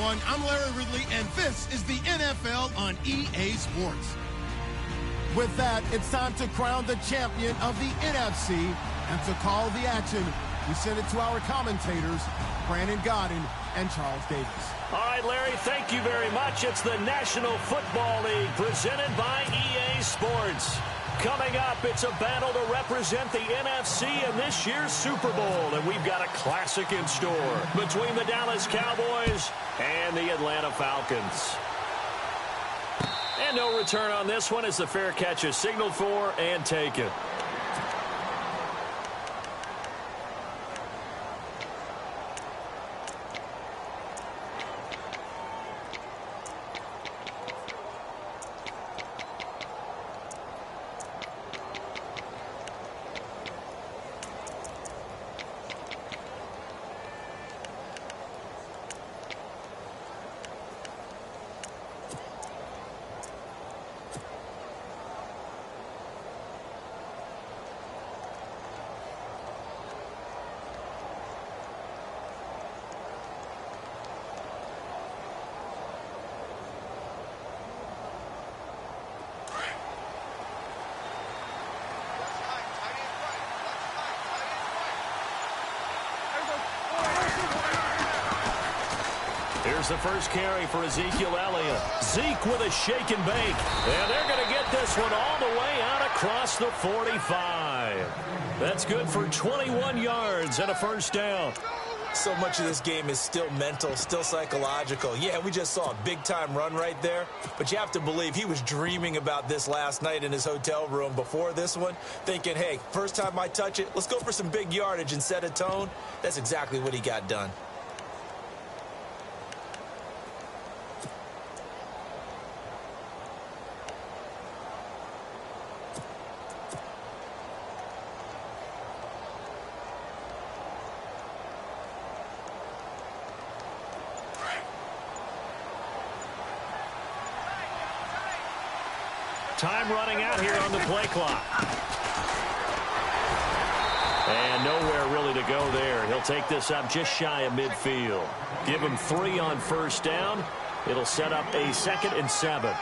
everyone. I'm Larry Ridley, and this is the NFL on EA Sports. With that, it's time to crown the champion of the NFC. And to call the action, we send it to our commentators, Brandon Godden and Charles Davis. All right, Larry, thank you very much. It's the National Football League presented by EA Sports. Coming up, it's a battle to represent the NFC in this year's Super Bowl, and we've got a classic in store between the Dallas Cowboys and the Atlanta Falcons. And no return on this one as the fair catch is signaled for and taken. Here's the first carry for Ezekiel Elliott. Zeke with a shake and bake. And they're going to get this one all the way out across the 45. That's good for 21 yards and a first down. So much of this game is still mental, still psychological. Yeah, we just saw a big-time run right there, but you have to believe he was dreaming about this last night in his hotel room before this one, thinking, hey, first time I touch it, let's go for some big yardage and set a tone. That's exactly what he got done. Time running out here on the play clock. And nowhere really to go there. He'll take this up just shy of midfield. Give him 3 on first down. It'll set up a 2nd and 7.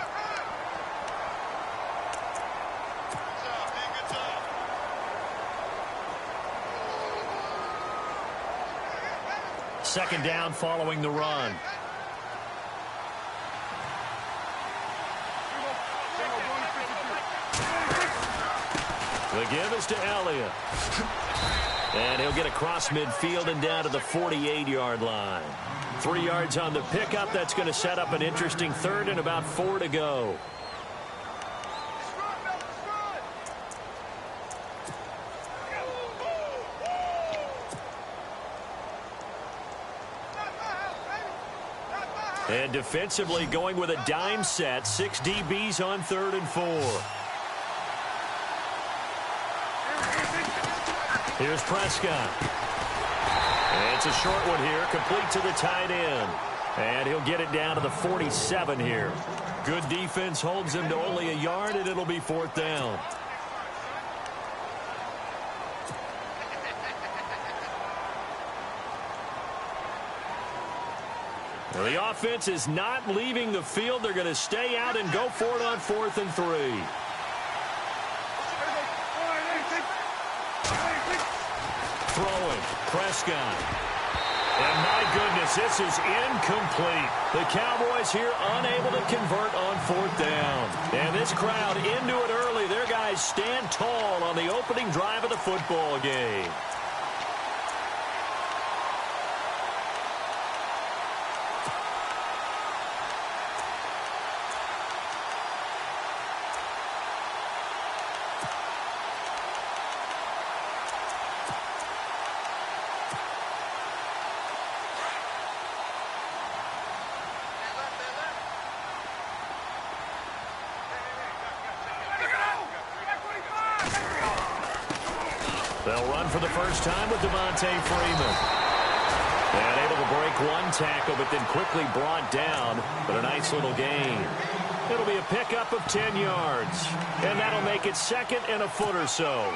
Second down following the run. The give is to Elliott. And he'll get across midfield and down to the 48-yard line. 3 yards on the pickup. That's going to set up an interesting 3rd and about 4 to go. And defensively going with a dime set. 6 DBs on 3rd and 4. Here's Prescott. And it's a short one here, complete to the tight end. And he'll get it down to the 47 here. Good defense holds him to only a yard, and it'll be 4th down. Well, the offense is not leaving the field. They're going to stay out and go for it on 4th and 3. Throwing, Prescott. And my goodness, this is incomplete. The Cowboys here unable to convert on 4th down. And this crowd into it early. Their guys stand tall on the opening drive of the football game. They'll run for the first time with Devontae Freeman. And able to break one tackle, but then quickly brought down. But a nice little gain. It'll be a pickup of 10 yards. And that'll make it 2nd and a foot or so.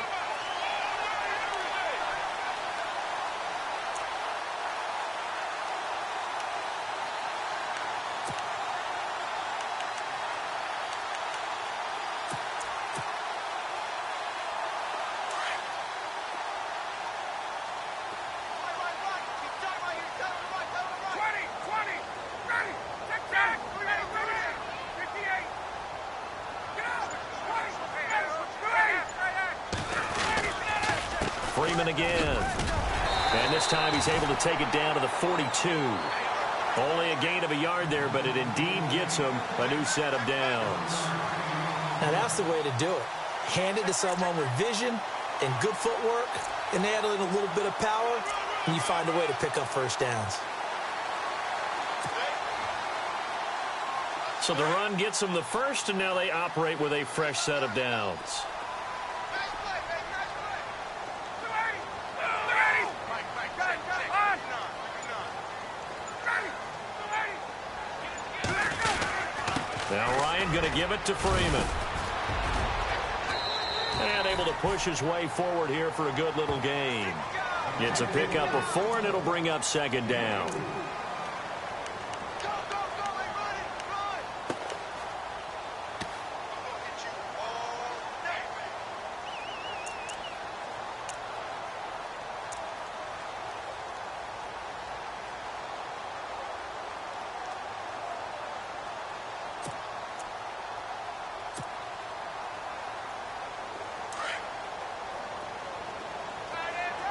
Freeman again. And this time he's able to take it down to the 42. Only a gain of a yard there, but it indeed gets him a new set of downs. Now that's the way to do it. Hand it to someone with vision and good footwork, and add in a little bit of power, and you find a way to pick up first downs. So the run gets them the first, and now they operate with a fresh set of downs. Now Ryan going to give it to Freeman. And able to push his way forward here for a good little gain. It's a pickup of 4, and it'll bring up second down.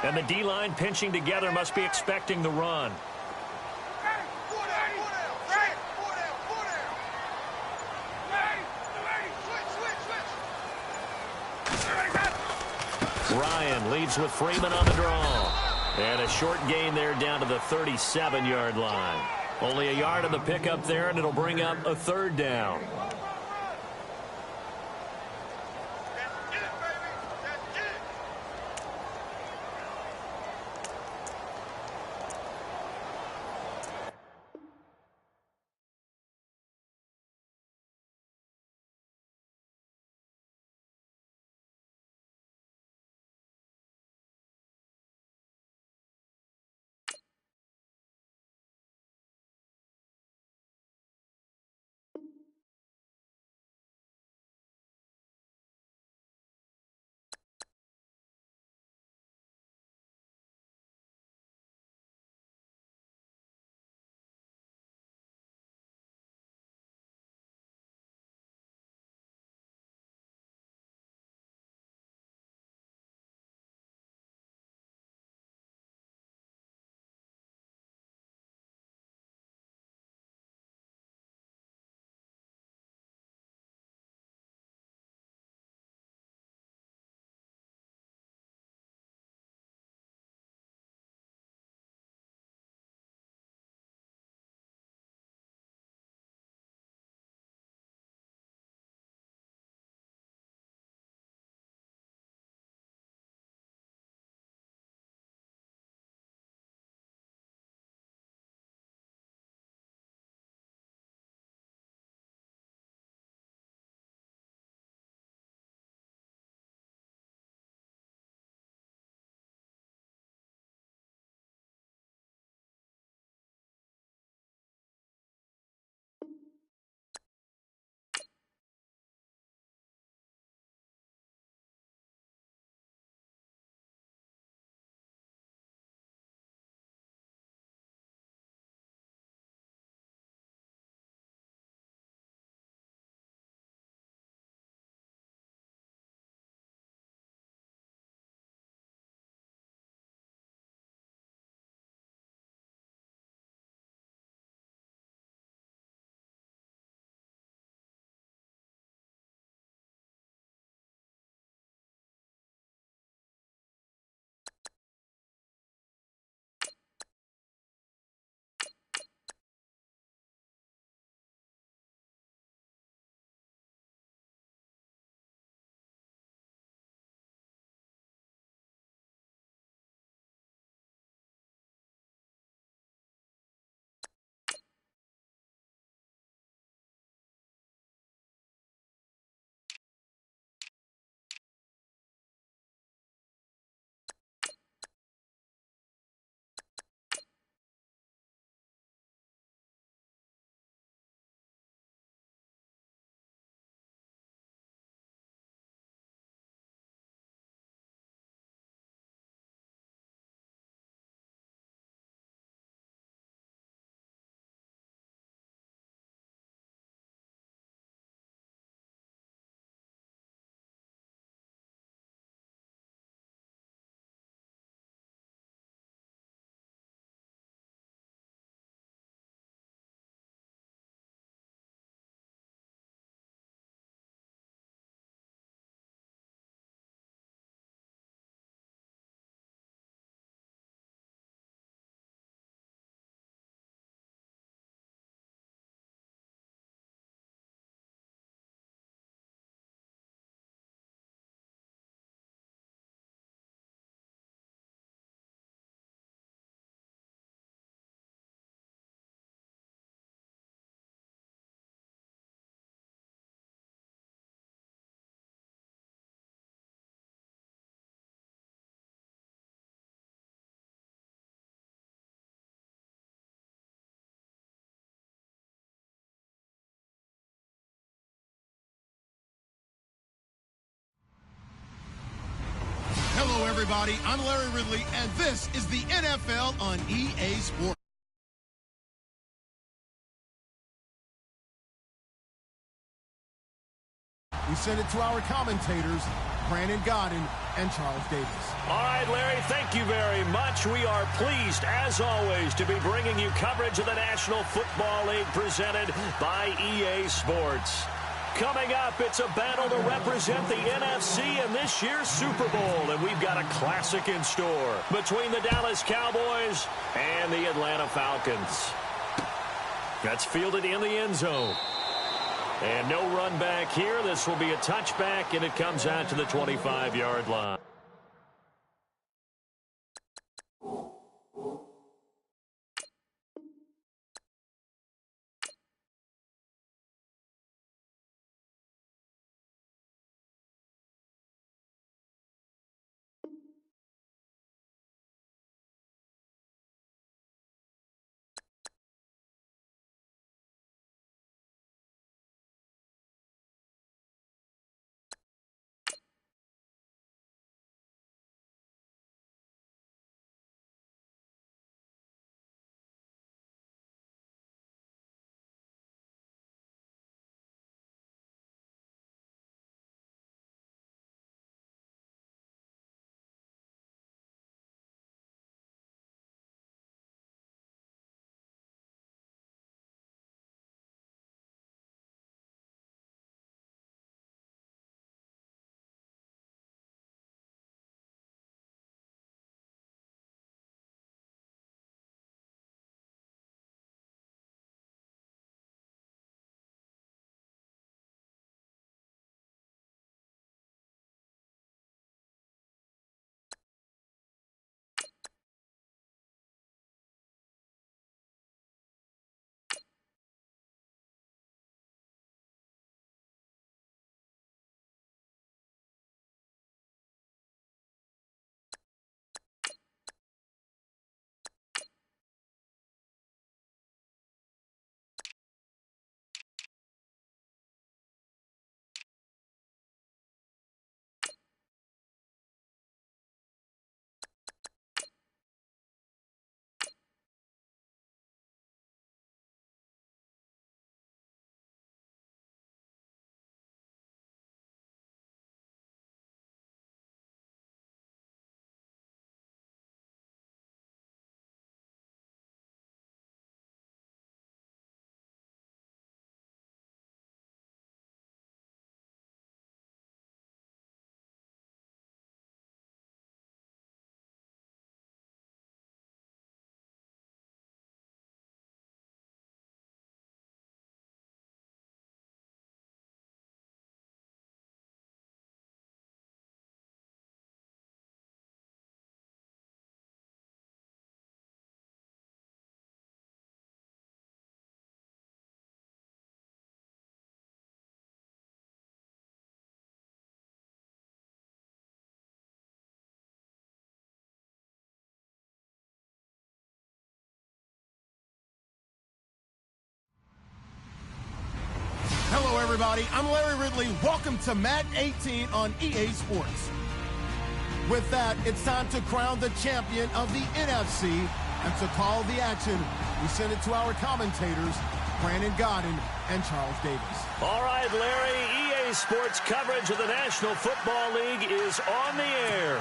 And the D-line pinching together must be expecting the run. Ryan leads with Freeman on the draw. And a short gain there down to the 37-yard line. Only a yard on the pickup there, and it'll bring up a third down. everybody. I'm Larry Ridley, and this is the NFL on EA Sports. We send it to our commentators, Brandon Godden and Charles Davis. All right, Larry, thank you very much. We are pleased, as always, to be bringing you coverage of the National Football League presented by EA Sports. Coming up, it's a battle to represent the NFC in this year's Super Bowl, and we've got a classic in store between the Dallas Cowboys and the Atlanta Falcons. That's fielded in the end zone. And no run back here. This will be a touchback, and it comes out to the 25-yard line. Hello, everybody. I'm Larry Ridley. Welcome to Madden 18 on EA Sports. With that, it's time to crown the champion of the NFC. And to call the action, we send it to our commentators, Brandon Godden and Charles Davis. All right, Larry, EA Sports coverage of the National Football League is on the air.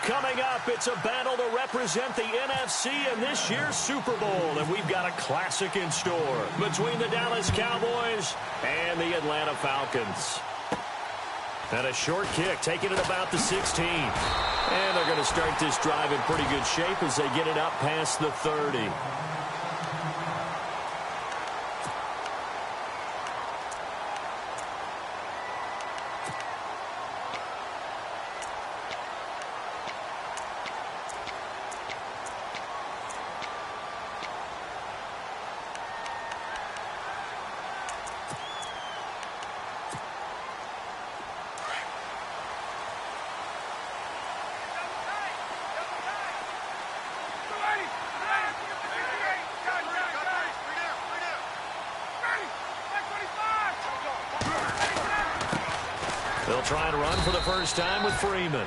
Coming up, it's a battle to represent the NFC in this year's Super Bowl, and we've got a classic in store between the Dallas Cowboys and the Atlanta Falcons. And a short kick, taking it about the 16. And they're going to start this drive in pretty good shape as they get it up past the 30. They'll try and run for the first time with Freeman.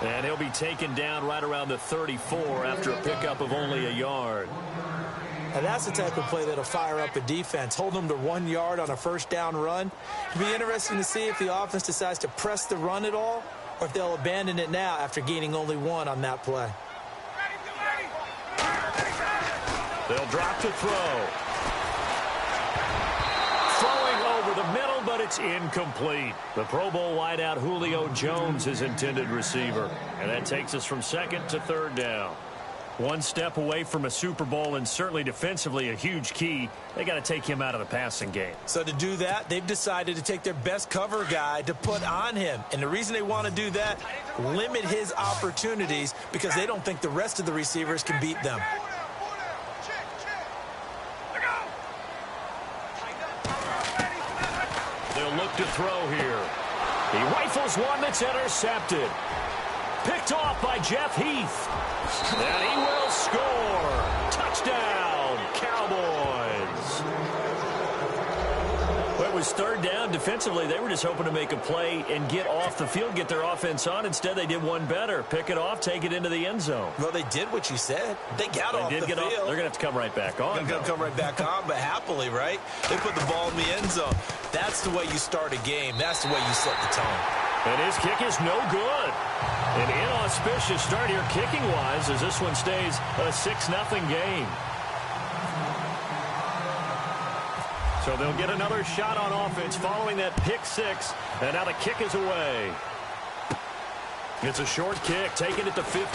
And he'll be taken down right around the 34 after a pickup of only a yard. And that's the type of play that'll fire up a defense. Hold them to 1 yard on a first down run. It'll be interesting to see if the offense decides to press the run at all or if they'll abandon it now after gaining only 1 on that play. They'll drop to throw. Throwing over the middle, but it's incomplete. The Pro Bowl wideout Julio Jones is intended receiver. And that takes us from 2nd to 3rd down. One step away from a Super Bowl, and certainly defensively a huge key. They got to take him out of the passing game. So to do that, they've decided to take their best cover guy to put on him. And the reason they want to do that, limit his opportunities because they don't think the rest of the receivers can beat them. They'll look to throw here. He rifles one that's intercepted. Picked off by Jeff Heath. And he will score. Touchdown, Cowboys. Well, it was 3rd down. Defensively, they were just hoping to make a play and get off the field, get their offense on. Instead, they did one better. Pick it off, take it into the end zone. Well, they did what you said. They got off the field. They're going to have to come right back on. They're going to come right back on, but happily, right? They put the ball in the end zone. That's the way you start a game. That's the way you set the tone. And his kick is no good. An inauspicious start here kicking-wise as this one stays a 6-0 game. So they'll get another shot on offense following that pick 6. And now the kick is away. It's a short kick, taking it to 15.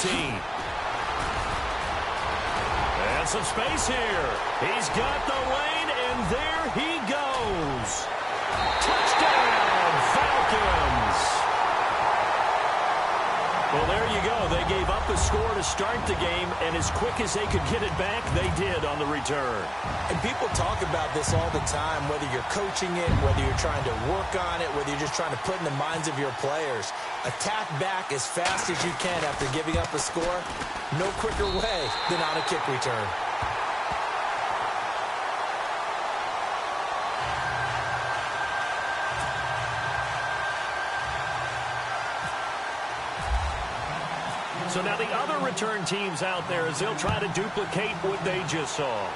And some space here. He's got the lane, and there he goes. Touchdown, Falcons. Well, there you go. They gave up a score to start the game, and as quick as they could get it back, they did on the return. And people talk about this all the time, whether you're coaching it, whether you're trying to work on it, whether you're just trying to put in the minds of your players. Attack back as fast as you can after giving up a score. No quicker way than on a kick return. So now the other return teams out there as they'll try to duplicate what they just saw.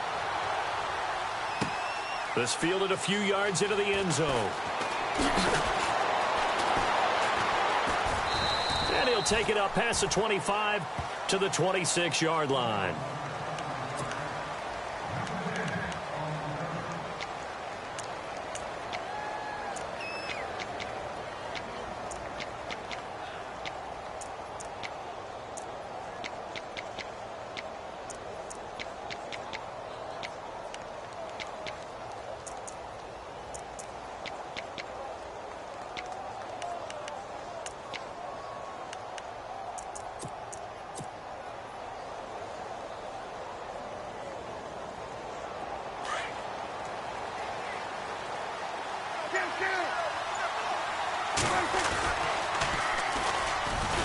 This fielded a few yards into the end zone. And he'll take it up past the 25 to the 26-yard line.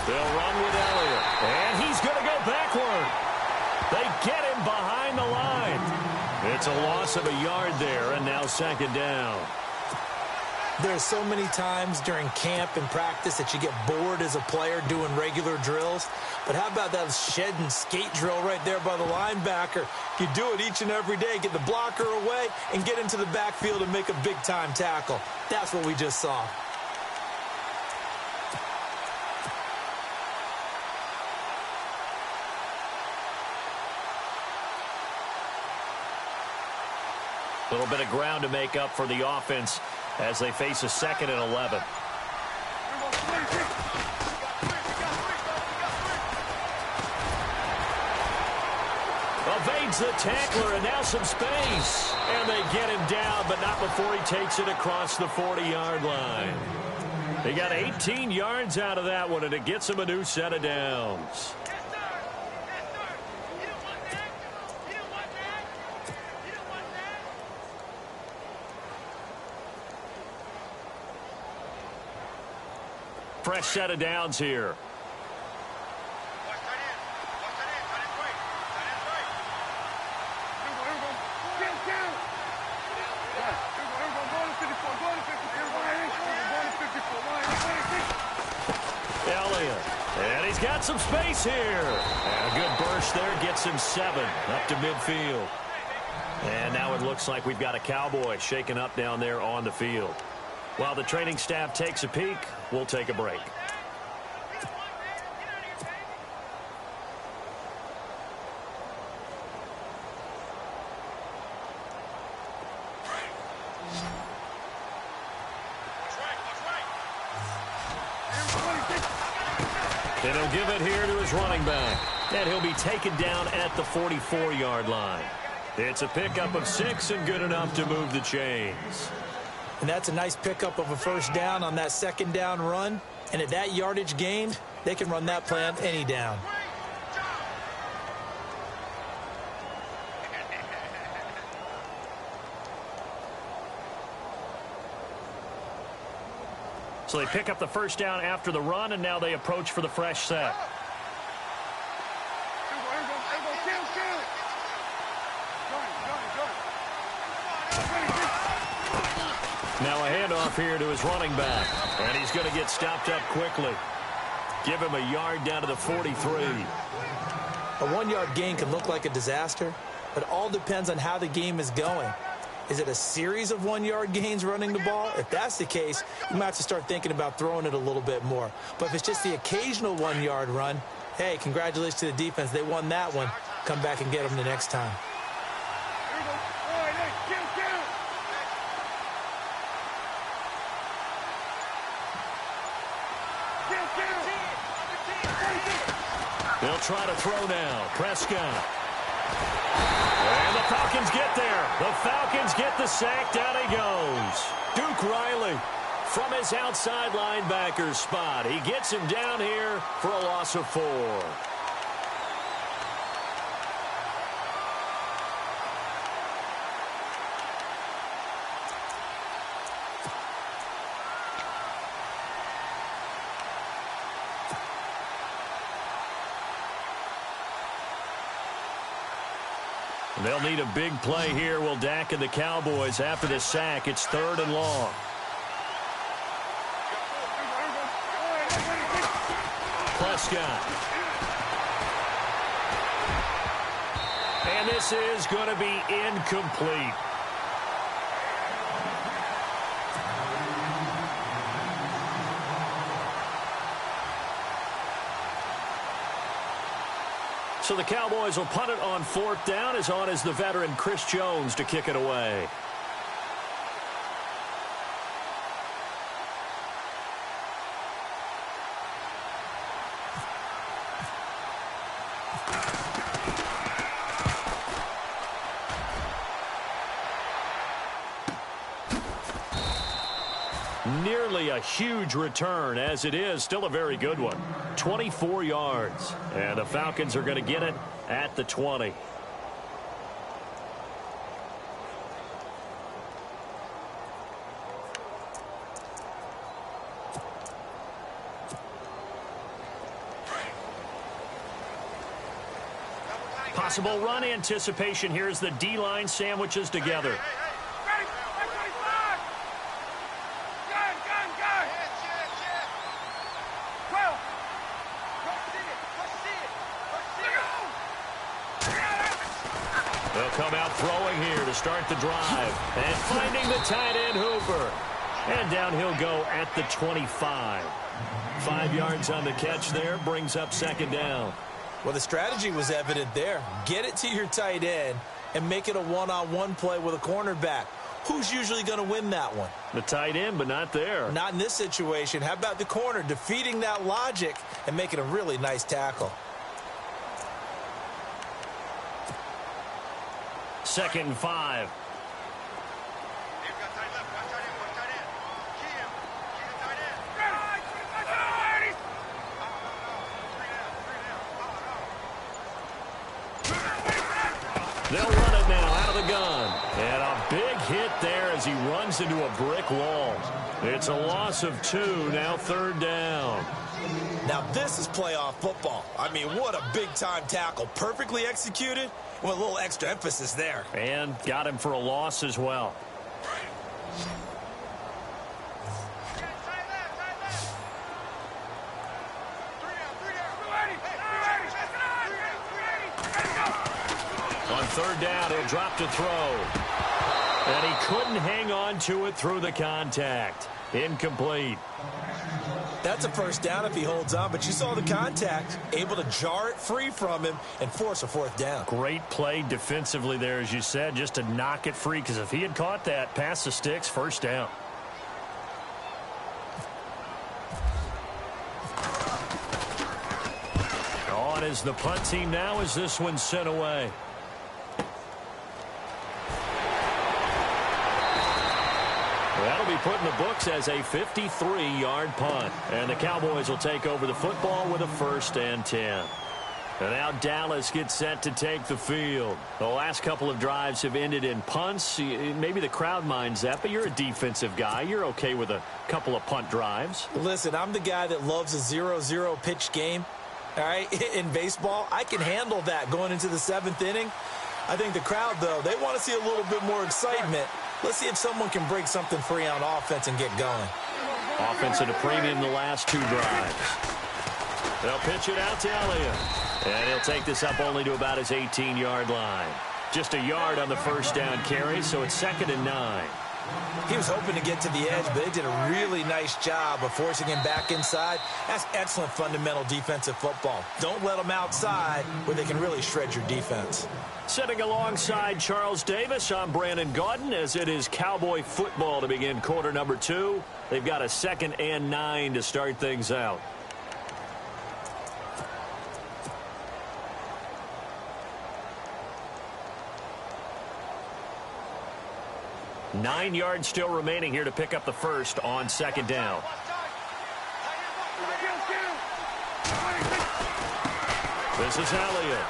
They'll run with Elliott. And he's going to go backward. They get him behind the line. It's a loss of a yard there, and now 2nd down. There's so many times during camp and practice that you get bored as a player doing regular drills. But how about that shed and skate drill right there by the linebacker? You do it each and every day. Get the blocker away and get into the backfield and make a big-time tackle. That's what we just saw. A little bit of ground to make up for the offense as they face a 2nd and 11. Evades the tackler, and now some space. And they get him down, but not before he takes it across the 40-yard line. They got 18 yards out of that one, and it gets him a new set of downs. Fresh set of downs here. Elliott. And he's got some space here. And a good burst there gets him 7 up to midfield. And now it looks like we've got a Cowboy shaken up down there on the field. While the training staff takes a peek, we'll take a break. And he'll give it here to his running back. And he'll be taken down at the 44-yard line. It's a pickup of 6 and good enough to move the chains. And that's a nice pickup of a first down on that second down run. And at that yardage gained, they can run that play on any down. So they pick up the first down after the run, and now they approach for the fresh set. Now a handoff here to his running back, and he's going to get stopped up quickly. Give him a yard down to the 43. A 1-yard gain can look like a disaster, but it all depends on how the game is going. Is it a series of 1-yard gains running the ball? If that's the case, you might have to start thinking about throwing it a little bit more. But if it's just the occasional 1-yard run, hey, congratulations to the defense. They won that one. Come back and get them the next time. They'll try to throw now. Prescott. And the Falcons get there. The Falcons get the sack. Down he goes. Duke Riley from his outside linebacker spot. He gets him down here for a loss of 4. They'll need a big play here. Will Dak and the Cowboys after the sack. It's 3rd and long. Prescott. And this is going to be incomplete. So the Cowboys will punt it on 4th down. As on is the veteran Chris Jones to kick it away. Nearly a huge return, as it is still a very good one. 24 yards. And the Falcons are going to get it at the 20. Possible run anticipation. Here's the D-line sandwiches together. They'll come out throwing here to start the drive. And finding the tight end Hooper. And down he'll go at the 25. 5 yards on the catch there. Brings up 2nd down. Well, the strategy was evident there. Get it to your tight end and make it a one-on-one play with a cornerback. Who's usually going to win that one? The tight end, but not there. Not in this situation. How about the corner defeating that logic and making a really nice tackle? 2nd and 5. They'll run it now out of the gun. And a big hit there as he runs into a brick wall. It's a loss of 2, now 3rd down. Now this is playoff football. I mean, what a big-time tackle. Perfectly executed with a little extra emphasis there. And got him for a loss as well. third down. He'll drop to throw. And he couldn't hang on to it through the contact. Incomplete. That's a first down if he holds on, but you saw the contact, able to jar it free from him and force a fourth down. Great play defensively there, as you said, just to knock it free, because if he had caught that, pass the sticks, first down. On is the punt team now as this one's sent away. That'll be put in the books as a 53-yard punt. And the Cowboys will take over the football with a 1st and 10. And now Dallas gets set to take the field. The last couple of drives have ended in punts. Maybe the crowd minds that, but you're a defensive guy. You're okay with a couple of punt drives. Listen, I'm the guy that loves a 0-0 pitch game. All right, in baseball, I can handle that going into the 7th inning. I think the crowd, though, they want to see a little bit more excitement. Let's see if someone can break something free on offense and get going. Offense at a premium the last 2 drives. They'll pitch it out to Elliott. And he'll take this up only to about his 18-yard line. Just a yard on the first down carry, so it's 2nd and 9. He was hoping to get to the edge, but they did a really nice job of forcing him back inside. That's excellent fundamental defensive football. Don't let them outside where they can really shred your defense. Sitting alongside Charles Davis, I'm Brandon Gaudin, as it is Cowboy football to begin quarter number 2. They've got a 2nd and 9 to start things out. Nine yards still remaining here to pick up the first on 2nd down. This is Elliott.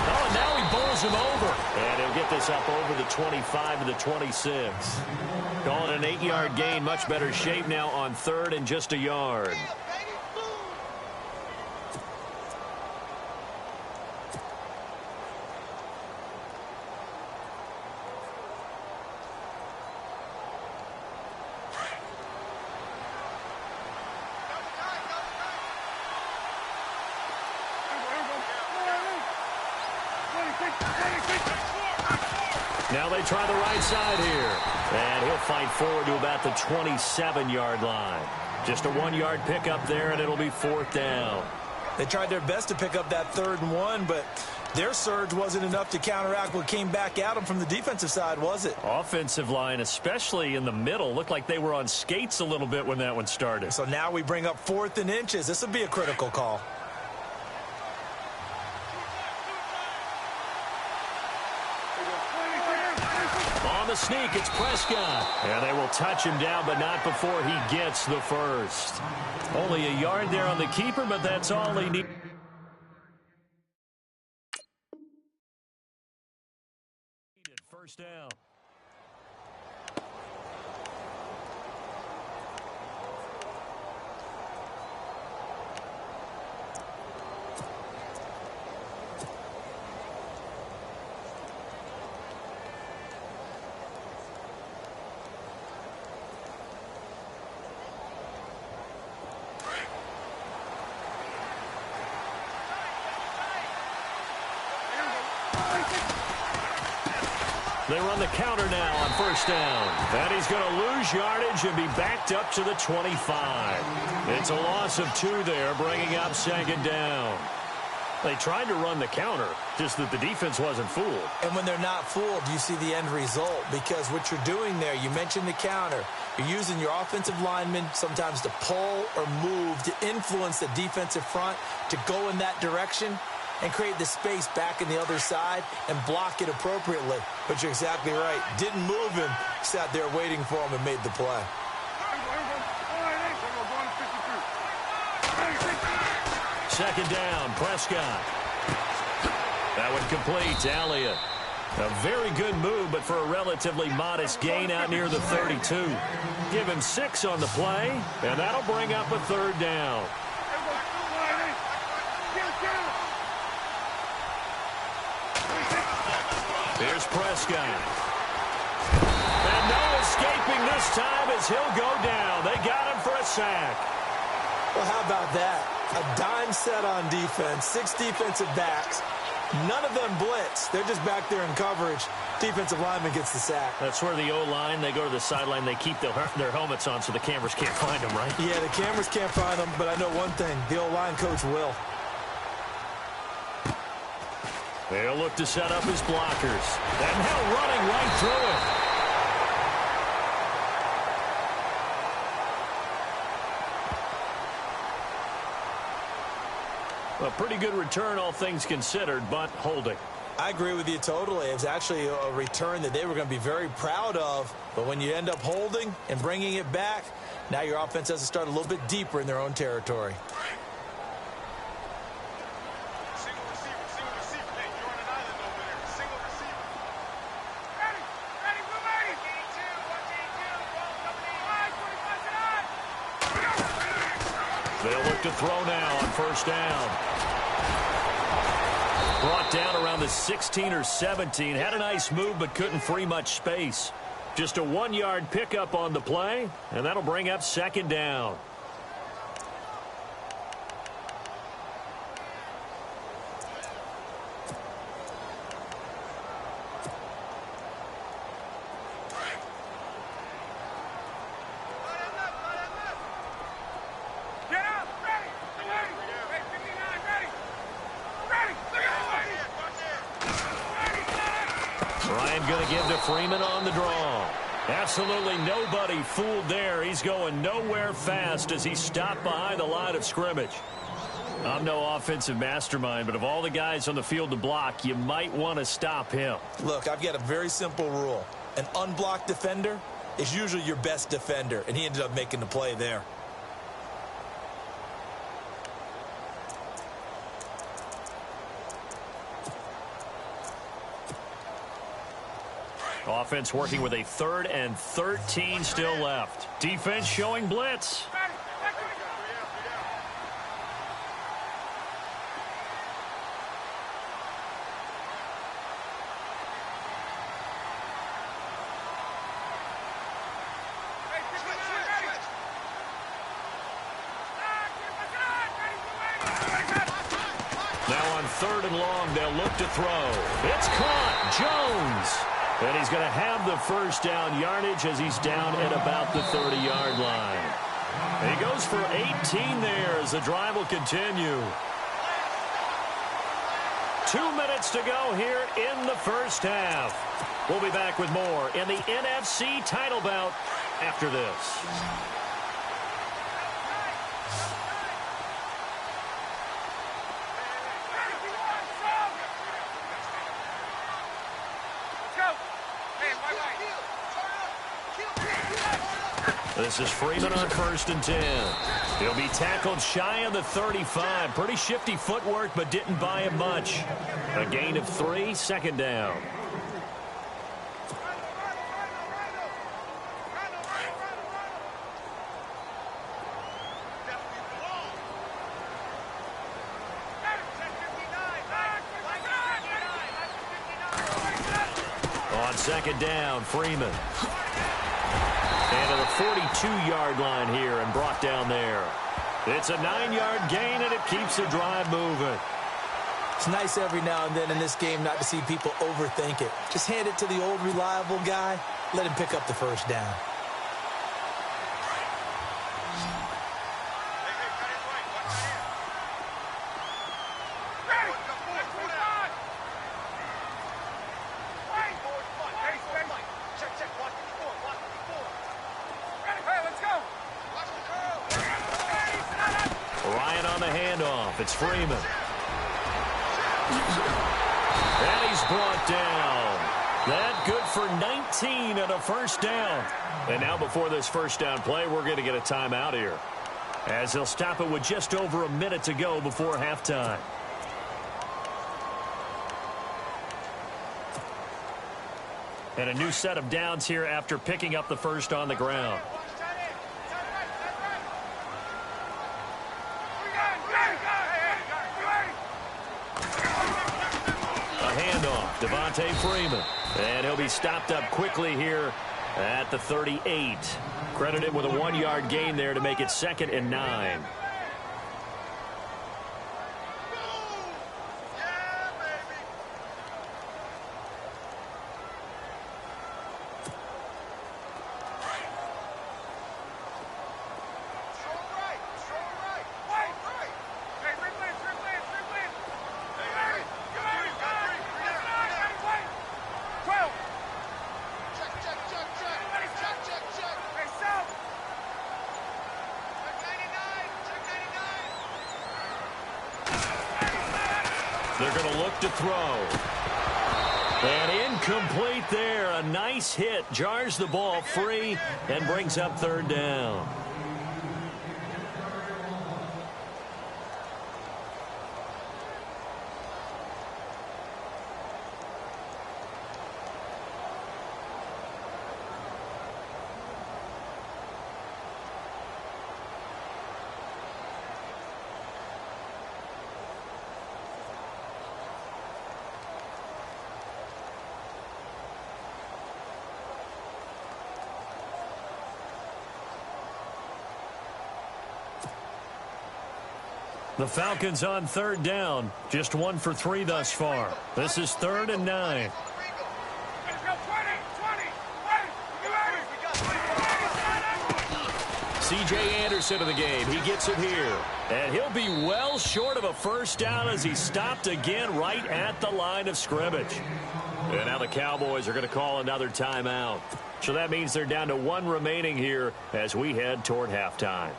Oh, and now he bowls him over. And he'll get this up over the 25 to the 26. Calling an 8-yard gain. Much better shape now on 3rd and just a yard. Now they try the right side here. And he'll fight forward to about the 27-yard line. Just a 1-yard pickup there, and it'll be 4th down. They tried their best to pick up that 3rd and 1, but their surge wasn't enough to counteract what came back at them from the defensive side, was it? Offensive line, especially in the middle, looked like they were on skates a little bit when that one started. So now we bring up 4th and inches. This will be a critical call. On the sneak, it's Prescott. And they will touch him down, but not before he gets the first. Only a yard there on the keeper, but that's all he needs. First down. They run the counter now on first down. And he's going to lose yardage and be backed up to the 25. It's a loss of 2 there, bringing up 2nd down. They tried to run the counter, just that the defense wasn't fooled. And when they're not fooled, you see the end result, because what you're doing there, you mentioned the counter. You're using your offensive linemen sometimes to pull or move to influence the defensive front to go in that direction and create the space back in the other side and block it appropriately. But you're exactly right. Didn't move him, sat there waiting for him and made the play. Second down, Prescott. That one complete to Elliott. A very good move, but for a relatively modest gain out near the 32. Give him 6 on the play, and that'll bring up a 3rd down. Here's Prescott. And no escaping this time as he'll go down. They got him for a sack. Well, how about that? A dime set on defense, 6 defensive backs. None of them blitz. They're just back there in coverage. Defensive lineman gets the sack. That's where the O-line, they go to the sideline, they keep their helmets on so the cameras can't find them, right? Yeah, the cameras can't find them, but I know one thing. The O-line coach will. They'll look to set up his blockers. And now running right through it. A pretty good return, all things considered, but holding. I agree with you totally. It was actually a return that they were going to be very proud of. But when you end up holding and bringing it back, now your offense has to start a little bit deeper in their own territory. They'll look to throw now on first down. Brought down around the 16 or 17. Had a nice move, but couldn't free much space. Just a 1-yard pickup on the play, and that'll bring up second down. Going to give to Freeman on the draw. Absolutely nobody fooled there. He's going nowhere fast as he stopped behind the line of scrimmage. I'm no offensive mastermind, but of all the guys on the field to block, you might want to stop him. Look, I've got a very simple rule. An unblocked defender is usually your best defender, and he ended up making the play there. Offense working with a 3rd and 13 still left. Defense showing blitz. Now on 3rd and long, they'll look to throw. It's caught. Jones. And he's going to have the first down yardage as he's down at about the 30-yard line. And he goes for 18 there as the drive will continue. 2 minutes to go here in the first half. We'll be back with more in the NFC title bout after this. This is Freeman on 1st and 10. He'll be tackled shy of the 35. Pretty shifty footwork, but didn't buy him much. A gain of 3, second down. On second down, Freeman. And to the 42-yard line here and brought down there. It's a 9-yard gain, and it keeps the drive moving. It's nice every now and then in this game not to see people overthink it. Just hand it to the old reliable guy. Let him pick up the first down. It's Freeman. And he's brought down. That good for 19 and a first down. And now before this first down play, we're going to get a timeout here, as he'll stop it with just over a minute to go before halftime. And a new set of downs here after picking up the first on the ground. Devontae Freeman. And he'll be stopped up quickly here at the 38. Credit him with a 1-yard gain there to make it 2nd and 9. They're going to look to throw. And incomplete there. A nice hit. Jars the ball free and brings up third down. The Falcons on third down. Just 1 for 3 thus far. This is 3rd and 9. C.J. Anderson of the game. He gets it here. And he'll be well short of a first down as he stopped again right at the line of scrimmage. And now the Cowboys are going to call another timeout. So that means they're down to 1 remaining here as we head toward halftime.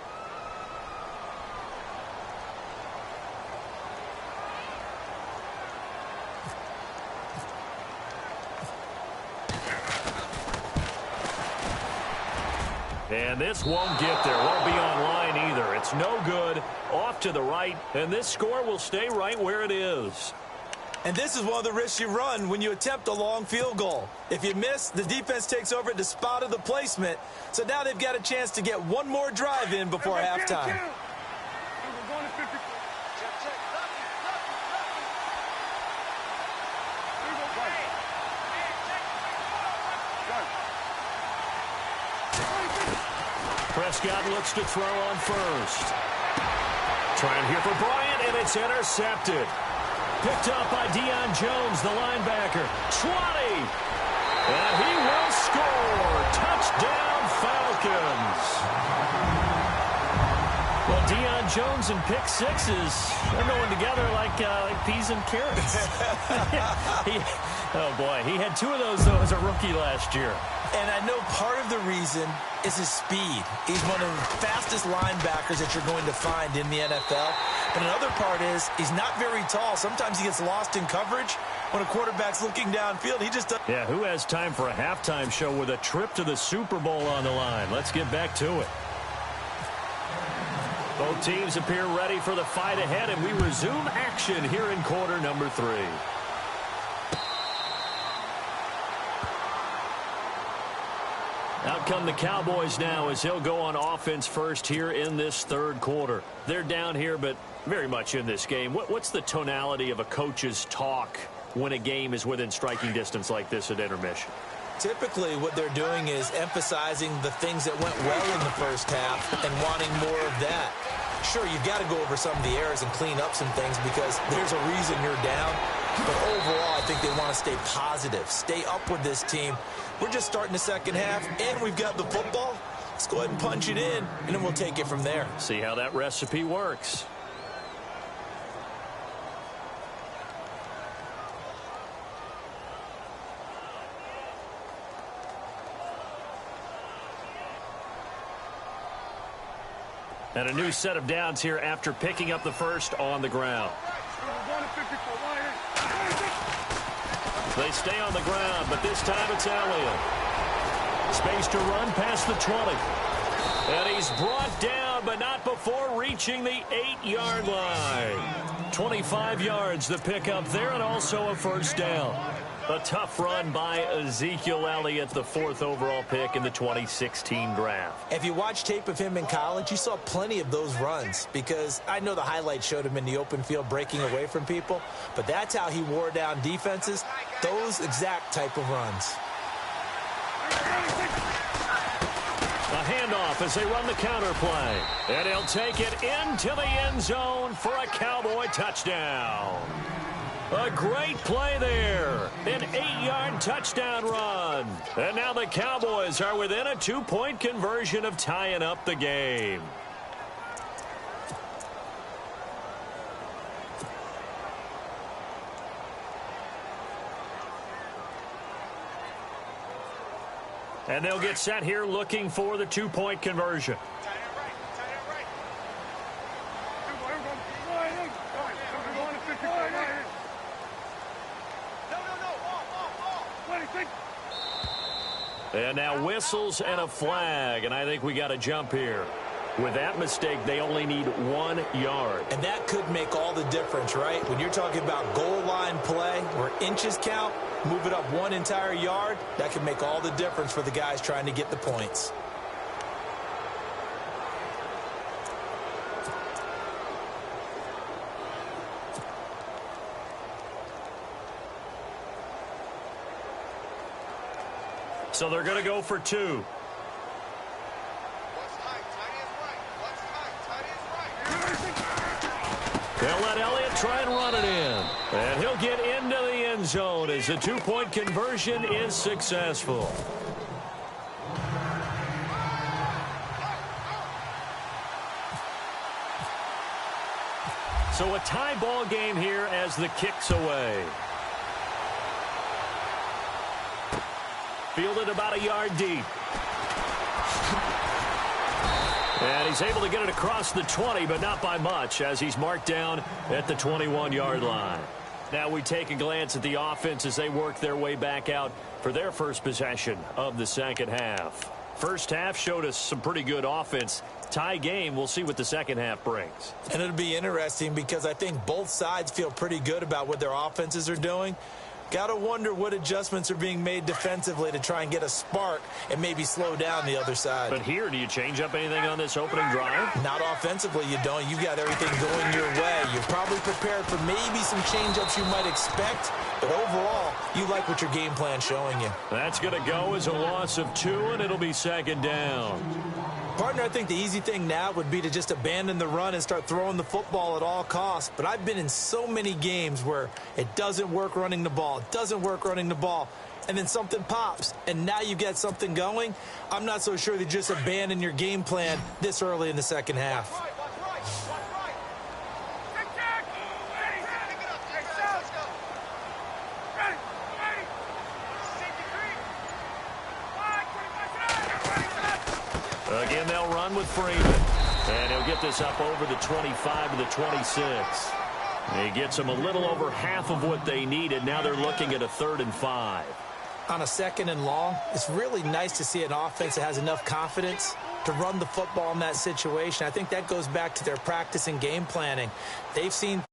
And this won't get there. Won't be online either. It's no good. Off to the right. And this score will stay right where it is. And this is one of the risks you run when you attempt a long field goal. If you miss, the defense takes over at the spot of the placement. So now they've got a chance to get one more drive in before halftime. Prescott looks to throw on first. Trying here for Bryant, and it's intercepted. Picked up by Deion Jones, the linebacker. 20. And he will score. Touchdown, Falcons. Well, Deion Jones and pick sixes, they're going together like peas and carrots. Oh, boy. He had 2 of those, though, as a rookie last year. And I know part of the reason is his speed. He's one of the fastest linebackers that you're going to find in the NFL. But another part is he's not very tall. Sometimes he gets lost in coverage when a quarterback's looking downfield. He just doesn't. Yeah, who has time for a halftime show with a trip to the Super Bowl on the line? Let's get back to it. Both teams appear ready for the fight ahead, and we resume action here in quarter number 3. Out come the Cowboys now as he'll go on offense first here in this 3rd quarter. They're down here, but very much in this game. What's the tonality of a coach's talk when a game is within striking distance like this at intermission? Typically, what they're doing is emphasizing the things that went well in the first half and wanting more of that. Sure, you've got to go over some of the errors and clean up some things because there's a reason you're down. But overall, I think they want to stay positive, stay up with this team. We're just starting the second half, and we've got the football. Let's go ahead and punch it in, and then we'll take it from there. See how that recipe works. And a new set of downs here after picking up the first on the ground. They stay on the ground, but this time it's Elliott. Space to run past the 20. And he's brought down, but not before reaching the 8-yard line. 25 yards to pick up there, and also a first down. A tough run by Ezekiel Elliott, the 4th overall pick in the 2016 draft. If you watch tape of him in college, you saw plenty of those runs because I know the highlights showed him in the open field breaking away from people, but that's how he wore down defenses, those exact type of runs. A handoff as they run the counter play. And he'll take it into the end zone for a Cowboy touchdown. A great play there. An 8-yard touchdown run. And now the Cowboys are within a 2-point conversion of tying up the game. And they'll get set here looking for the 2-point conversion. And now whistles and a flag, and I think we got a jump here. With that mistake, they only need 1 yard. And that could make all the difference, right? When you're talking about goal line play where inches count, move it up 1 entire yard, that can make all the difference for the guys trying to get the points. So they're going to go for 2. They'll let Elliott try and run it in. And he'll get into the end zone as the 2-point conversion is successful. So a tie ball game here as the kick's away. Fielded about a yard deep. And he's able to get it across the 20, but not by much, as he's marked down at the 21-yard line. Now we take a glance at the offense as they work their way back out for their first possession of the second half. First half showed us some pretty good offense. Tie game, we'll see what the second half brings. And it'll be interesting because I think both sides feel pretty good about what their offenses are doing. Got to wonder what adjustments are being made defensively to try and get a spark and maybe slow down the other side. But here, do you change up anything on this opening drive? Not offensively, you don't. You got everything going your way. You're probably prepared for maybe some change-ups you might expect, but overall, you like what your game plan's showing you. That's going to go as a loss of 2, and it'll be second down. Partner, I think the easy thing now would be to just abandon the run and start throwing the football at all costs. But I've been in so many games where it doesn't work running the ball. It doesn't work running the ball. And then something pops, and now you get something going. I'm not so sure that you just abandon your game plan this early in the second half. Again, they'll run with Freeman. And he'll get this up over the 25 to the 26. He gets them a little over half of what they needed. Now they're looking at a 3rd and 5. On a 2nd and long, it's really nice to see an offense that has enough confidence to run the football in that situation. I think that goes back to their practice and game planning. They've seen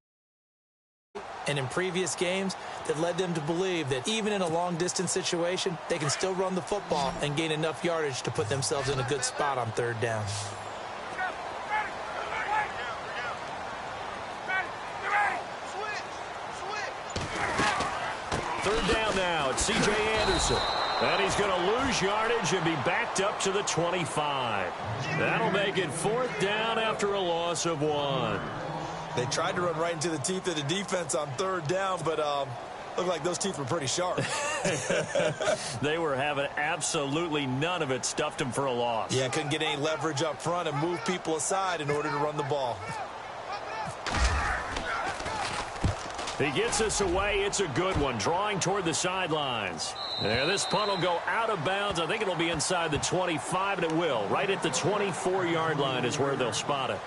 and in previous games that led them to believe that even in a long-distance situation, they can still run the football and gain enough yardage to put themselves in a good spot on 3rd down. Third down now. It's C.J. Anderson. And he's going to lose yardage and be backed up to the 25. That'll make it 4th down after a loss of 1. They tried to run right into the teeth of the defense on 3rd down, but looked like those teeth were pretty sharp. They were having absolutely none of it. Stuffed him for a loss. Yeah, couldn't get any leverage up front and move people aside in order to run the ball. He gets us away. It's a good one. Drawing toward the sidelines. There, this punt will go out of bounds. I think it'll be inside the 25, and it will. Right at the 24-yard line is where they'll spot it.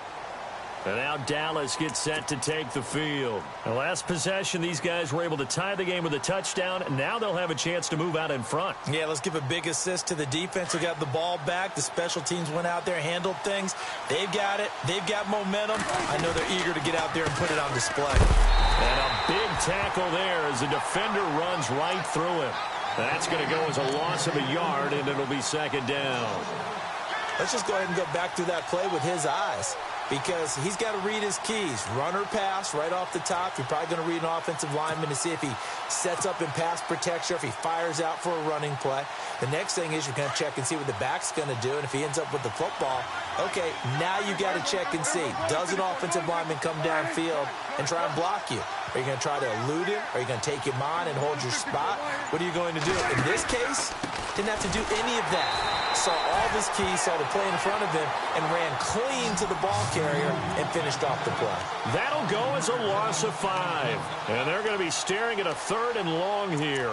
And now Dallas gets set to take the field. The last possession, these guys were able to tie the game with a touchdown, and now they'll have a chance to move out in front. Yeah, let's give a big assist to the defense who got the ball back. The special teams went out there, handled things. They've got it. They've got momentum. I know they're eager to get out there and put it on display. And a big tackle there as the defender runs right through him. That's going to go as a loss of a yard, and it'll be second down. Let's just go ahead and go back through that play with his eyes, because he's got to read his keys. Run or pass right off the top. You're probably going to read an offensive lineman to see if he sets up in pass protection or if he fires out for a running play. The next thing is you're going to check and see what the back's going to do, and if he ends up with the football, okay, now you got to check and see. Does an offensive lineman come downfield and try and block you? Are you going to try to elude him? Are you going to take him on and hold your spot? What are you going to do? In this case, didn't have to do any of that. Saw all of his keys, saw the play in front of him, and ran clean to the ball carrier and finished off the play. That'll go as a loss of 5. And they're going to be staring at a 3rd and long here.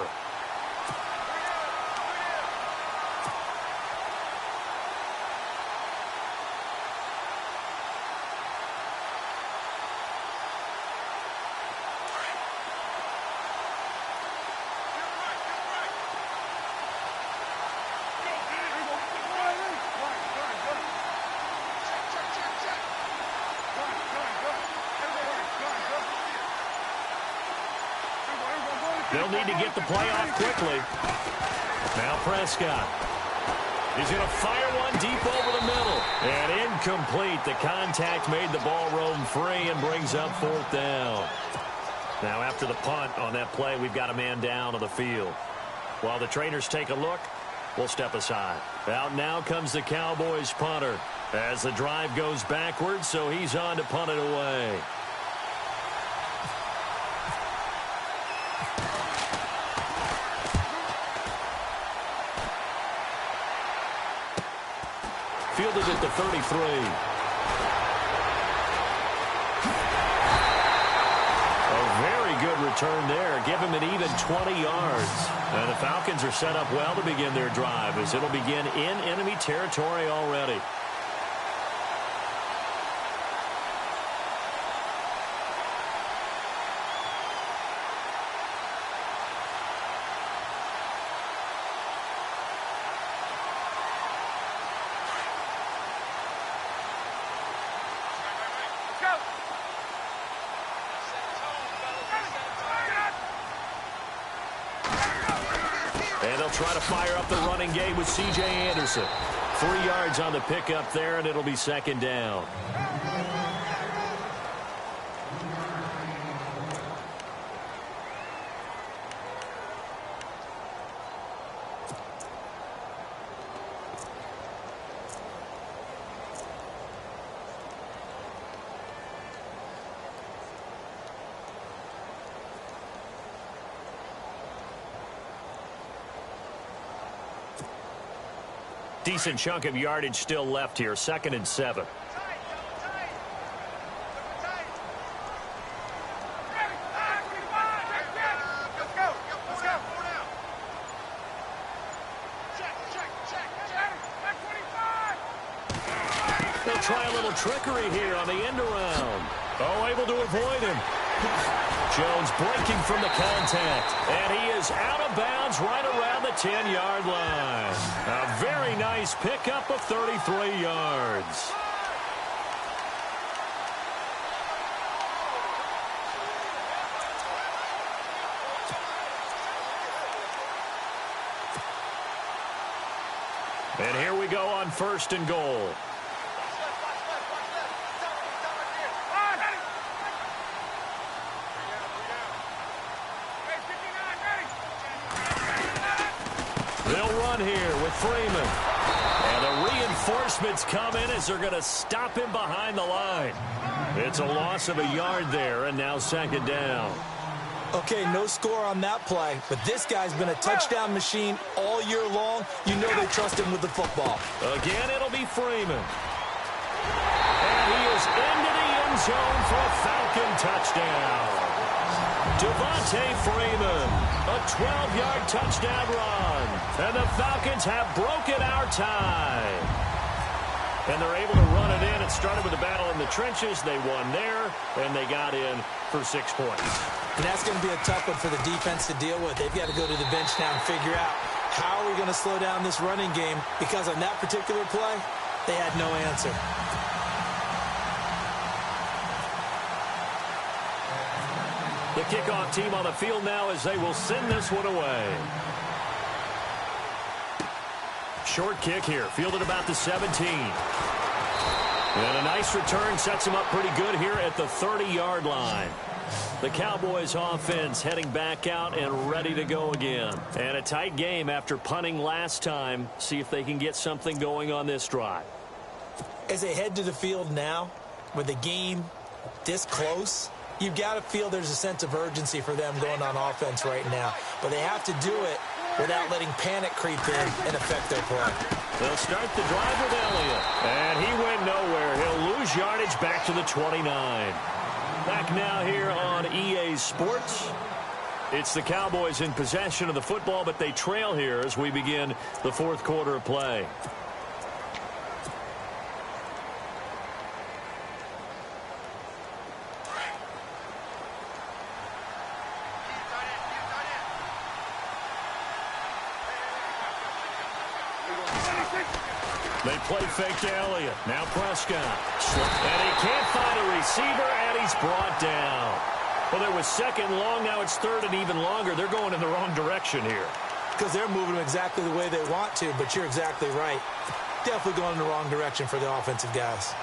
They'll need to get the play off quickly. Now Prescott. He's going to fire one deep over the middle. And incomplete. The contact made the ball roam free and brings up 4th down. Now after the punt on that play, we've got a man down on the field. While the trainers take a look, we'll step aside. Out now comes the Cowboys punter as the drive goes backwards, so he's on to punt it away. Fielded at the 33. A very good return there. Give him an even 20 yards. And the Falcons are set up well to begin their drive as it'll begin in enemy territory already. And they'll try to fire up the running game with C.J. Anderson. 3 yards on the pickup there, and it'll be 2nd down. Decent chunk of yardage still left here. 2nd and 7. They'll try a little trickery here on the end around. Oh, able to avoid him. Jones breaking from the contact. And he is out of bounds right around the 10-yard line. A very nice pickup of 33 yards. And here we go on 1st and goal. They'll run here with Freeman. And the reinforcements come in as they're going to stop him behind the line. It's a loss of a yard there, and now 2nd down. Okay, no score on that play, but this guy's been a touchdown machine all year long. You know they trust him with the football. Again, it'll be Freeman. And he is into the end zone for a Falcon touchdown. Devontae Freeman, a 12-yard touchdown run. And the Falcons have broken our tie. And they're able to run it in. It started with a battle in the trenches. They won there, and they got in for 6 points. And that's going to be a tough one for the defense to deal with. They've got to go to the bench now and figure out how are we going to slow down this running game, because on that particular play, they had no answer. The kickoff team on the field now as they will send this one away. Short kick here, fielded about the 17. And a nice return sets him up pretty good here at the 30-yard line. The Cowboys offense heading back out and ready to go again. And a tight game after punting last time. See if they can get something going on this drive. As they head to the field now, with the game this close, you've got to feel there's a sense of urgency for them going on offense right now. But they have to do it without letting panic creep in and affect their play. They'll start the drive with Elliott. And he went nowhere. He'll lose yardage back to the 29. Back now here on EA Sports. It's the Cowboys in possession of the football, but they trail here as we begin the 4th quarter of play. They play fake to Elliott. Now Prescott. And he can't find a receiver, and he's brought down. Well, there was second long. Now it's third and even longer. They're going in the wrong direction here. Because they're moving them exactly the way they want to, but you're exactly right. Definitely going in the wrong direction for the offensive guys.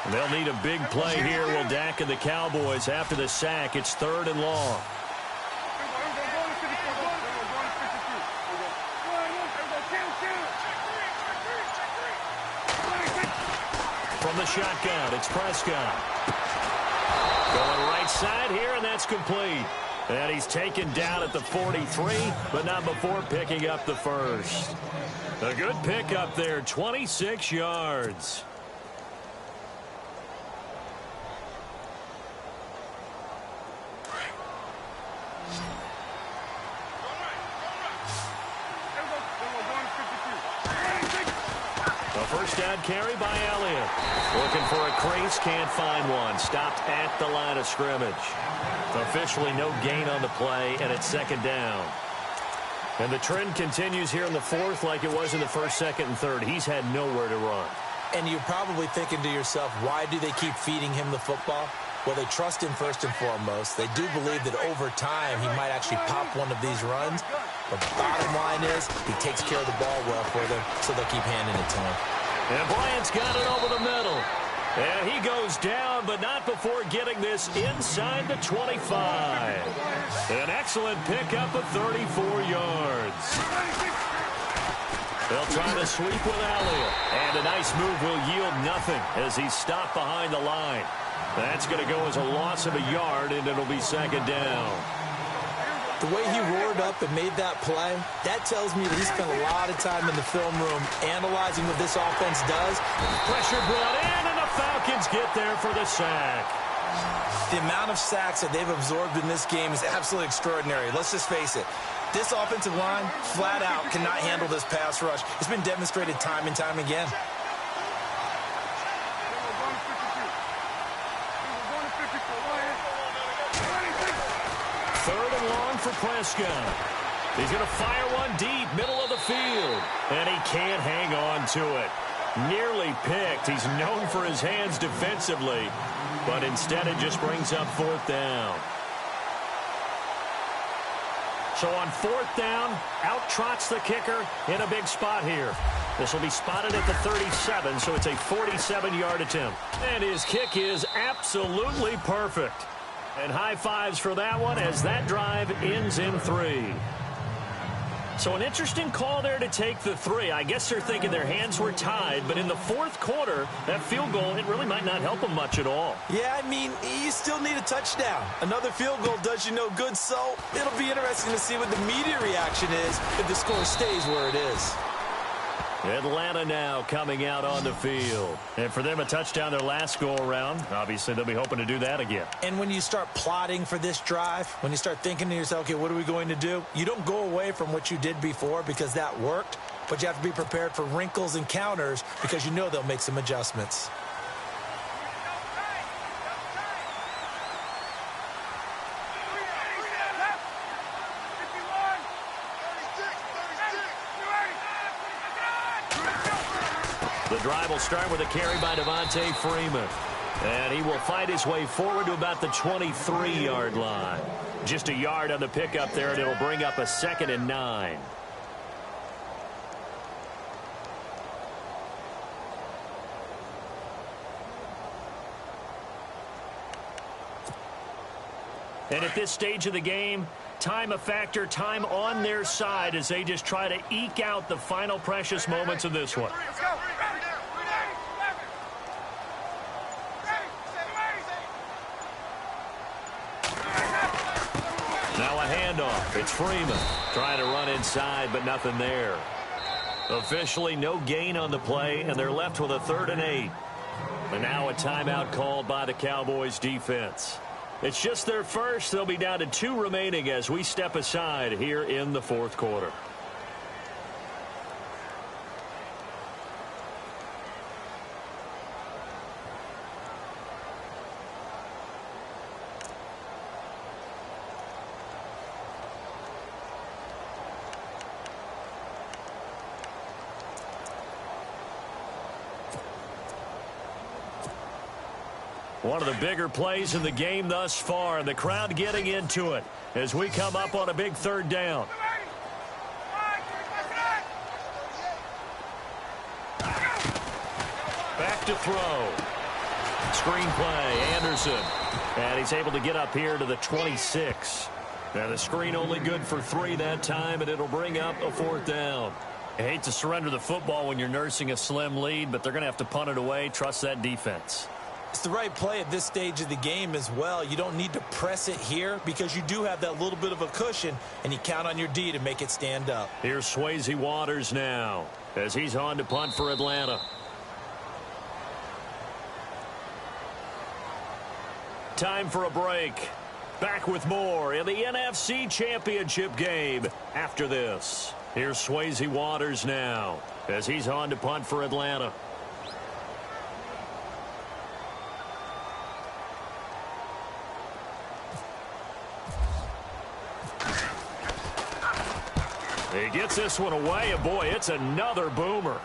They'll need a big play here. Will Dak and the Cowboys after the sack. It's third and long. From the shotgun, it's Prescott. Going right side here, and that's complete. And he's taken down at the 43, but not before picking up the first. A good pick up there, 26 yards. First down carry by Elliott. Looking for a crease, can't find one. Stopped at the line of scrimmage. Officially no gain on the play, and it's second down. And the trend continues here in the fourth like it was in the first, second, and third. He's had nowhere to run. And you're probably thinking to yourself, why do they keep feeding him the football? Well, they trust him first and foremost. They do believe that over time he might actually pop one of these runs. But the bottom line is he takes care of the ball well for them, so they'll keep handing it to him. And Bryant's got it over the middle. And he goes down, but not before getting this inside the 25. An excellent pickup of 34 yards. They'll try to sweep with Elliott. And a nice move will yield nothing as he's stopped behind the line. That's going to go as a loss of a yard, and it'll be second down. The way he roared up and made that play, that tells me that he spent a lot of time in the film room analyzing what this offense does. Pressure brought in, and the Falcons get there for the sack. The amount of sacks that they've absorbed in this game is absolutely extraordinary. Let's just face it. This offensive line, flat out, cannot handle this pass rush. It's been demonstrated time and time again. Third and long for Prescott. He's going to fire one deep, middle of the field. And he can't hang on to it. Nearly picked. He's known for his hands defensively. But instead it just brings up fourth down. So on fourth down, out trots the kicker in a big spot here. This will be spotted at the 37, so it's a 47-yard attempt. And his kick is absolutely perfect. And high fives for that one as that drive ends in 3. So an interesting call there to take the 3. I guess they're thinking their hands were tied, but in the fourth quarter, that field goal, it really might not help them much at all. Yeah, I mean, you still need a touchdown. Another field goal does you no good, so it'll be interesting to see what the media reaction is if the score stays where it is. Atlanta now coming out on the field. And for them, a touchdown their last go-around. Obviously, they'll be hoping to do that again. And when you start plotting for this drive, when you start thinking to yourself, okay, what are we going to do? You don't go away from what you did before because that worked, but you have to be prepared for wrinkles and counters because you know they'll make some adjustments. The drive will start with a carry by Devontae Freeman. And he will fight his way forward to about the 23-yard line. Just a yard on the pickup there, and it'll bring up a 2nd and 9. And at this stage of the game, time a factor, time on their side as they just try to eke out the final precious moments of this one. Now a handoff. It's Freeman trying to run inside, but nothing there. Officially no gain on the play, and they're left with a 3rd and 8. And now a timeout called by the Cowboys defense. It's just their first. They'll be down to 2 remaining as we step aside here in the fourth quarter. One of the bigger plays in the game thus far, and the crowd getting into it as we come up on a big third down. Back to throw. Screen play, Anderson. And he's able to get up here to the 26. Now the screen only good for 3 that time, and it'll bring up a 4th down. I hate to surrender the football when you're nursing a slim lead, but they're going to have to punt it away. Trust that defense. It's the right play at this stage of the game as well. You don't need to press it here because you do have that little bit of a cushion, and you count on your D to make it stand up. Here's Swayze Waters now as he's on to punt for Atlanta. Time for a break. Back with more in the NFC Championship game after this. Here's Swayze Waters now as he's on to punt for Atlanta. He gets this one away, and boy, it's another boomer.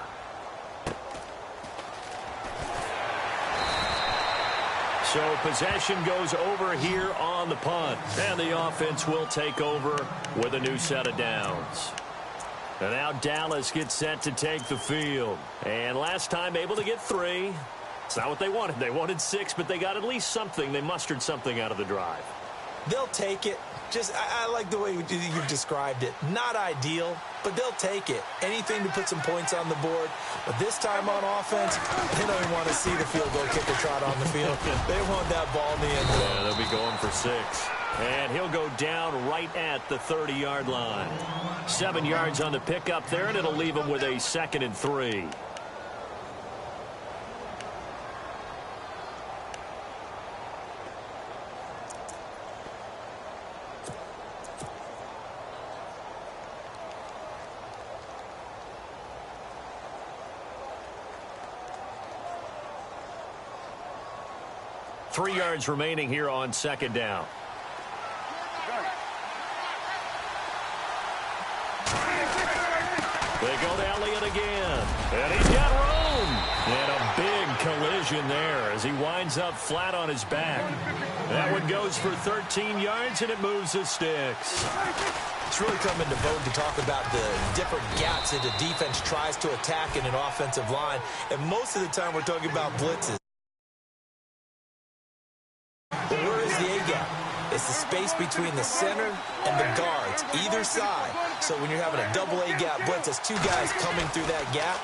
So possession goes over here on the punt, and the offense will take over with a new set of downs. And now Dallas gets set to take the field. And last time able to get 3. It's not what they wanted. They wanted 6, but they got at least something. They mustered something out of the drive. They'll take it. I like the way you've described it. Not ideal, but they'll take it. Anything to put some points on the board. But this time on offense, they don't even want to see the field goal kicker trot on the field. They want that ball in the end zone. Yeah, they'll be going for 6. And he'll go down right at the 30-yard line. 7 yards on the pickup there, and it'll leave him with a 2nd and 3. Three yards remaining here on 2nd down. They go to Elliott again. And he's got room. And a big collision there as he winds up flat on his back. That one goes for 13 yards, and it moves the sticks. It's really come into vogue to talk about the different gaps that a defense tries to attack in an offensive line. And most of the time we're talking about blitzes. But where is the A-gap? It's the space between the center and the guards, either side. So when you're having a double A-gap blitz, it's 2 guys coming through that gap.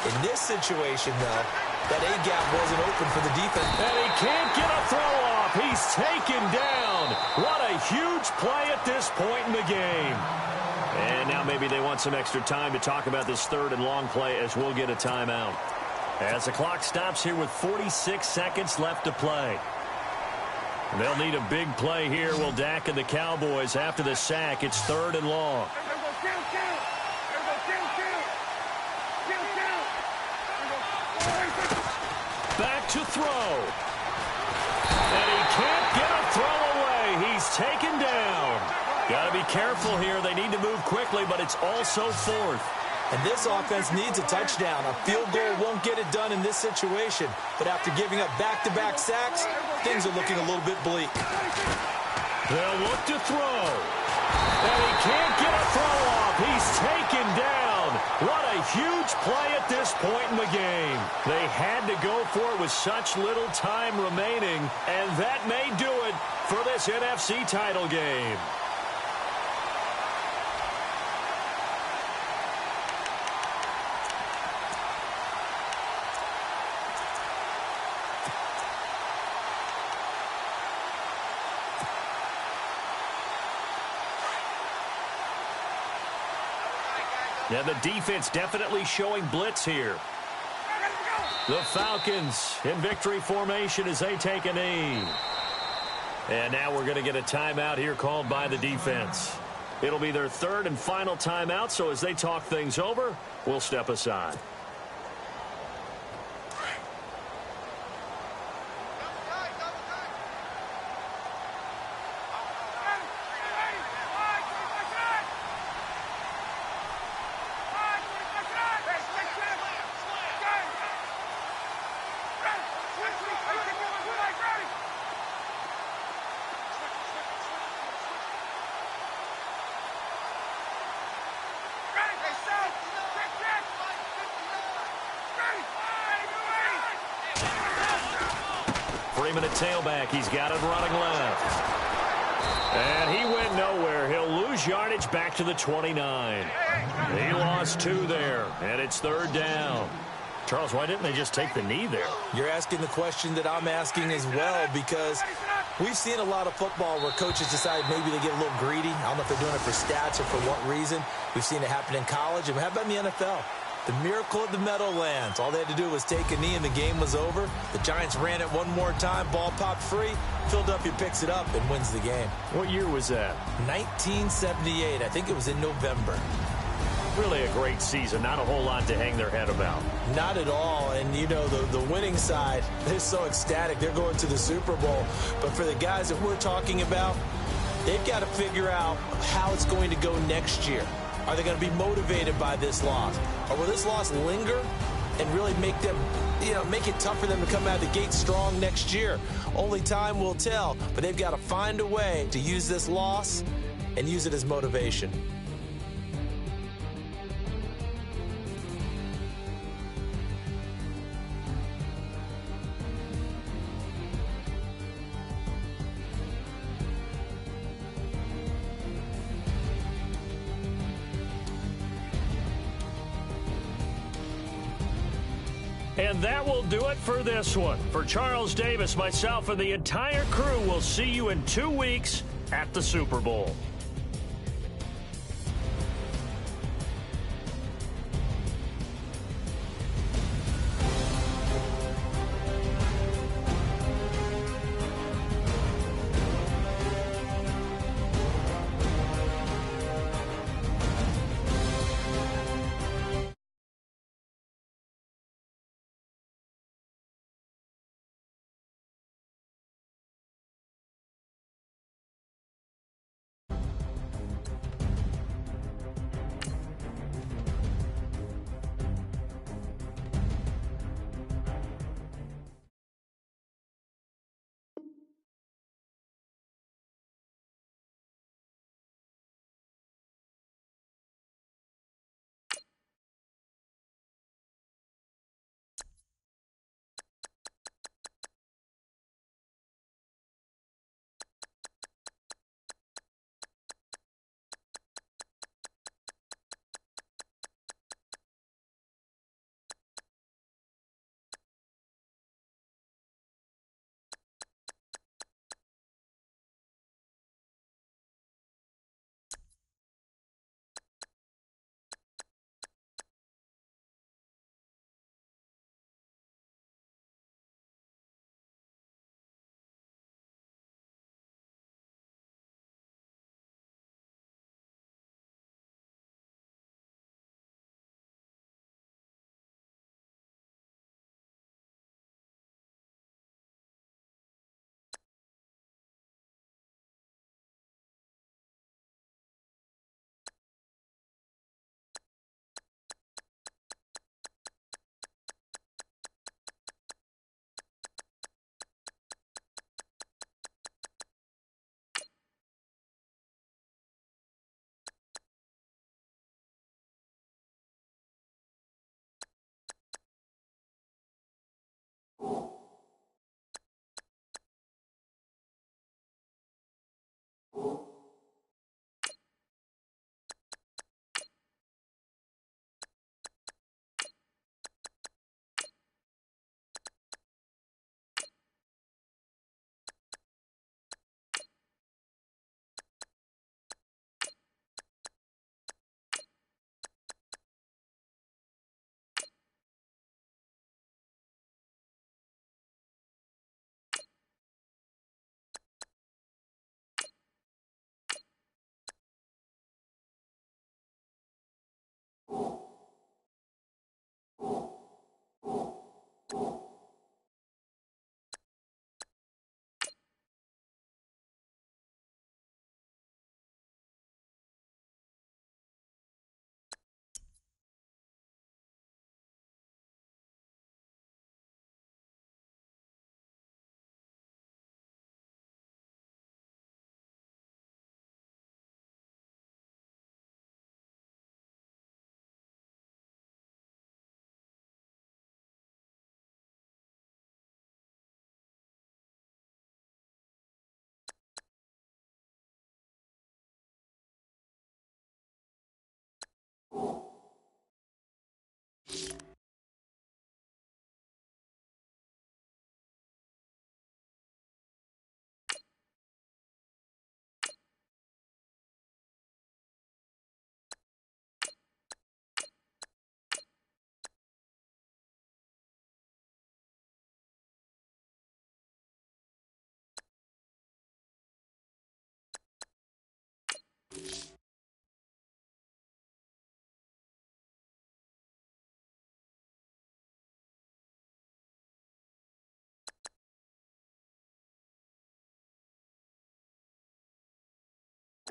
In this situation, though, that A-gap wasn't open for the defense. And he can't get a throw off. He's taken down. What a huge play at this point in the game. And now maybe they want some extra time to talk about this 3rd and long play as we'll get a timeout. As the clock stops here with 46 seconds left to play. They'll need a big play here. Will Dak and the Cowboys after the sack. It's 3rd and long. Back to throw. And he can't get a throw away. He's taken down. Got to be careful here. They need to move quickly, but it's also 4th. And this offense needs a touchdown. A field goal won't get it done in this situation. But after giving up back-to-back sacks, things are looking a little bit bleak. They'll look to throw. And he can't get a throw off. He's taken down. What a huge play at this point in the game. They had to go for it with such little time remaining. And that may do it for this NFC title game. Now the defense definitely showing blitz here. The Falcons in victory formation as they take a knee. And now we're going to get a timeout here called by the defense. It'll be their 3rd and final timeout, so as they talk things over, we'll step aside. Freeman at tailback. He's got it running left. And he went nowhere. He'll lose yardage back to the 29. He lost 2 there, and it's 3rd down. Charles, why didn't they just take the knee there? You're asking the question that I'm asking as well, because we've seen a lot of football where coaches decide maybe they get a little greedy. I don't know if they're doing it for stats or for what reason. We've seen it happen in college. And how about in the NFL? The miracle of the Meadowlands. All they had to do was take a knee and the game was over. The Giants ran it one more time. Ball popped free. Philadelphia picks it up and wins the game. What year was that? 1978. I think it was in November. Really a great season. Not a whole lot to hang their head about. Not at all. And, you know, the winning side, they're so ecstatic. They're going to the Super Bowl. But for the guys that we're talking about, they've got to figure out how it's going to go next year. Are they going to be motivated by this loss? Or will this loss linger and really make them, make it tough for them to come out of the gate strong next year? Only time will tell. But they've got to find a way to use this loss and use it as motivation. And that will do it for this one. For Charles Davis, myself, and the entire crew, we'll see you in 2 weeks at the Super Bowl.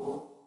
you.